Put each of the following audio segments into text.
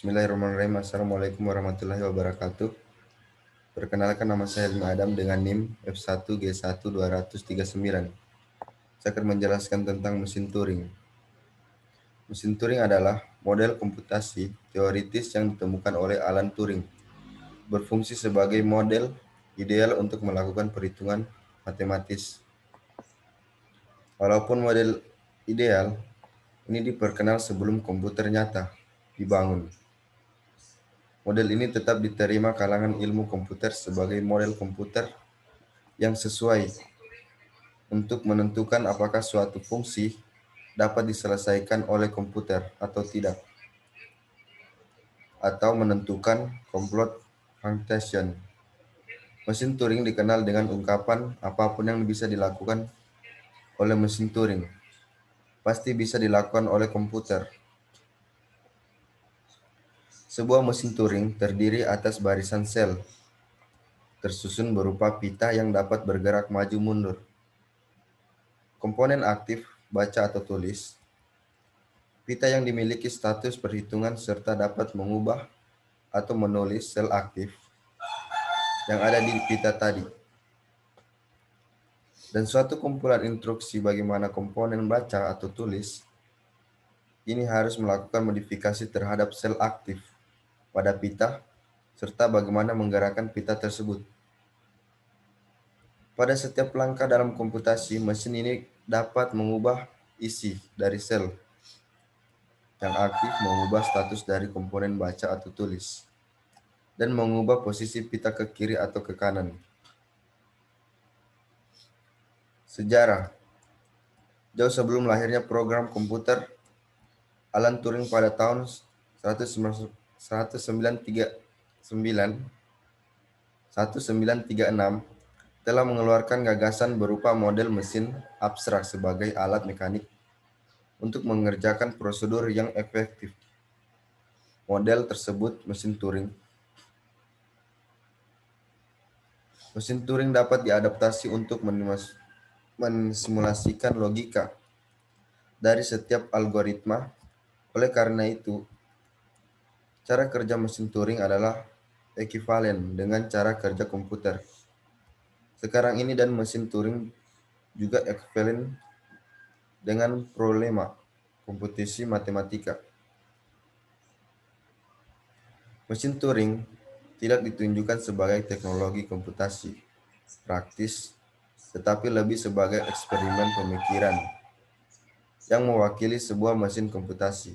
Bismillahirrahmanirrahim. Assalamualaikum warahmatullahi wabarakatuh. Perkenalkan, nama saya Helmi Adam dengan NIM F1G1 239. Saya akan menjelaskan tentang mesin Turing. Mesin Turing adalah model komputasi teoritis yang ditemukan oleh Alan Turing, berfungsi sebagai model ideal untuk melakukan perhitungan matematis. Walaupun model ideal ini diperkenal sebelum komputer nyata dibangun, model ini tetap diterima kalangan ilmu komputer sebagai model komputer yang sesuai untuk menentukan apakah suatu fungsi dapat diselesaikan oleh komputer atau tidak, atau menentukan complete function. Mesin Turing dikenal dengan ungkapan apapun yang bisa dilakukan oleh mesin Turing pasti bisa dilakukan oleh komputer. Sebuah mesin Turing terdiri atas barisan sel tersusun berupa pita yang dapat bergerak maju mundur. Komponen aktif, baca atau tulis, pita yang dimiliki status perhitungan serta dapat mengubah atau menulis sel aktif yang ada di pita tadi. Dan suatu kumpulan instruksi bagaimana komponen baca atau tulis ini harus melakukan modifikasi terhadap sel aktif pada pita serta bagaimana menggerakkan pita tersebut. Pada setiap langkah dalam komputasi, mesin ini dapat mengubah isi dari sel yang aktif, mengubah status dari komponen baca atau tulis, dan mengubah posisi pita ke kiri atau ke kanan. Sejarah. Jauh sebelum lahirnya program komputer, Alan Turing pada tahun 1936 telah mengeluarkan gagasan berupa model mesin abstrak sebagai alat mekanik untuk mengerjakan prosedur yang efektif. Model tersebut mesin Turing. Mesin Turing dapat diadaptasi untuk mensimulasikan logika dari setiap algoritma. Oleh karena itu, cara kerja mesin Turing adalah ekivalen dengan cara kerja komputer. Sekarang ini dan mesin Turing juga ekivalen dengan problema komputasi matematika. Mesin Turing tidak ditunjukkan sebagai teknologi komputasi praktis, tetapi lebih sebagai eksperimen pemikiran yang mewakili sebuah mesin komputasi.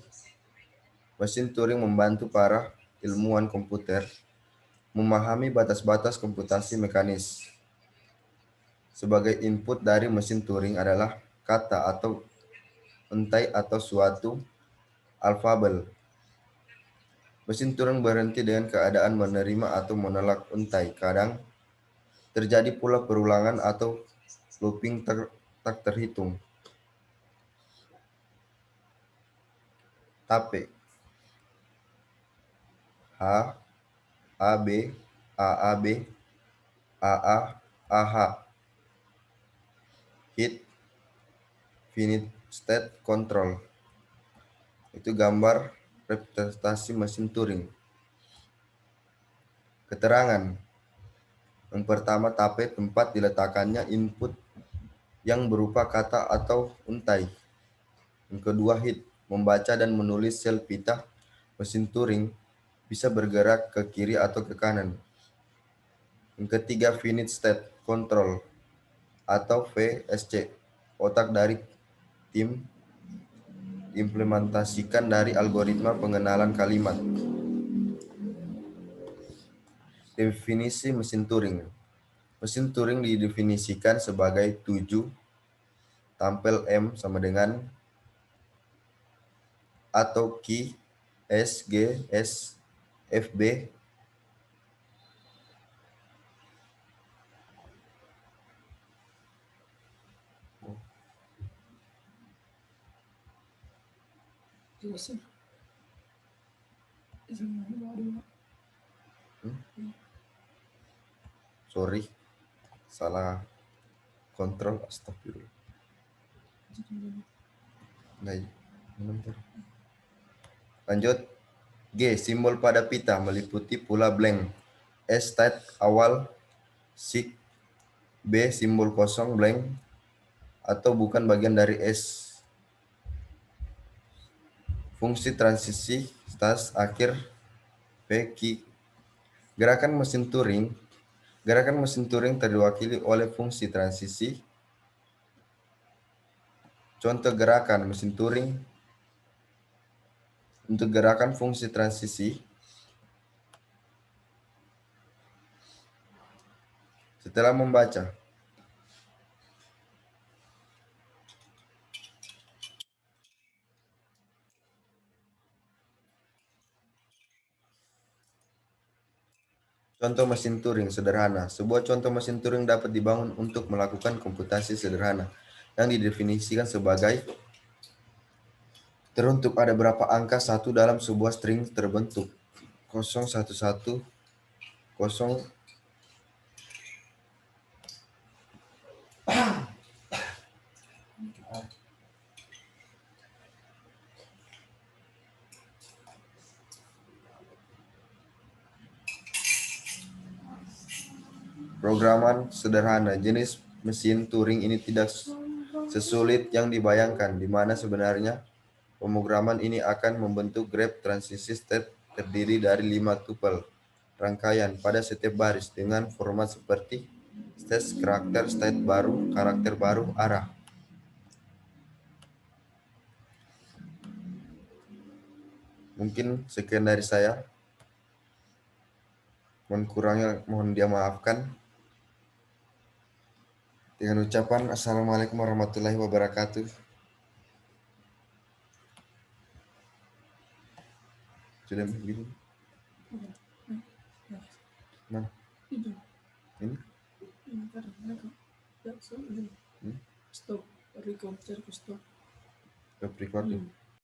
Mesin Turing membantu para ilmuwan komputer memahami batas-batas komputasi mekanis. Sebagai input dari mesin Turing adalah kata atau untai atau suatu alfabel. Mesin Turing berhenti dengan keadaan menerima atau menolak untai. Kadang terjadi pula perulangan atau looping tak terhitung. Tape H, AB, AAB, AA, AH. Hit, finite state control. Itu gambar representasi mesin Turing. Keterangan. Yang pertama, tape tempat diletakkannya input yang berupa kata atau untai. Yang kedua, hit, membaca dan menulis sel pita mesin Turing bisa bergerak ke kiri atau ke kanan. Yang ketiga, finite state control atau VSC, otak dari tim implementasikan dari algoritma pengenalan kalimat. Definisi mesin Turing. Mesin Turing didefinisikan sebagai 7 tampil M sama dengan atau Q, S, G, S, F, B, sorry, salah kontrol, astagfirullah. Lanjut. G. Simbol pada pita meliputi pula blank. S. State awal SIG. B. Simbol kosong blank atau bukan bagian dari S. Fungsi transisi stas akhir P. Q. Gerakan mesin Turing. Gerakan mesin Turing diwakili oleh fungsi transisi. Contoh gerakan mesin Turing untuk gerakan fungsi transisi. Setelah membaca, contoh mesin Turing sederhana. Sebuah contoh mesin Turing dapat dibangun untuk melakukan komputasi sederhana yang didefinisikan sebagai teruntuk ada berapa angka satu dalam sebuah string terbentuk 0110. Programan sederhana. Jenis mesin Turing ini tidak sesulit yang dibayangkan, di mana sebenarnya pemrograman ini akan membentuk graf transisi state terdiri dari 5 tupel rangkaian pada setiap baris dengan format seperti state karakter, state baru, karakter baru, arah. Mungkin sekian dari saya. Mohon kurangnya mohon dimaafkan. Dengan ucapan Assalamualaikum warahmatullahi wabarakatuh. Sudah begini? Mana? Ini? Stop recording.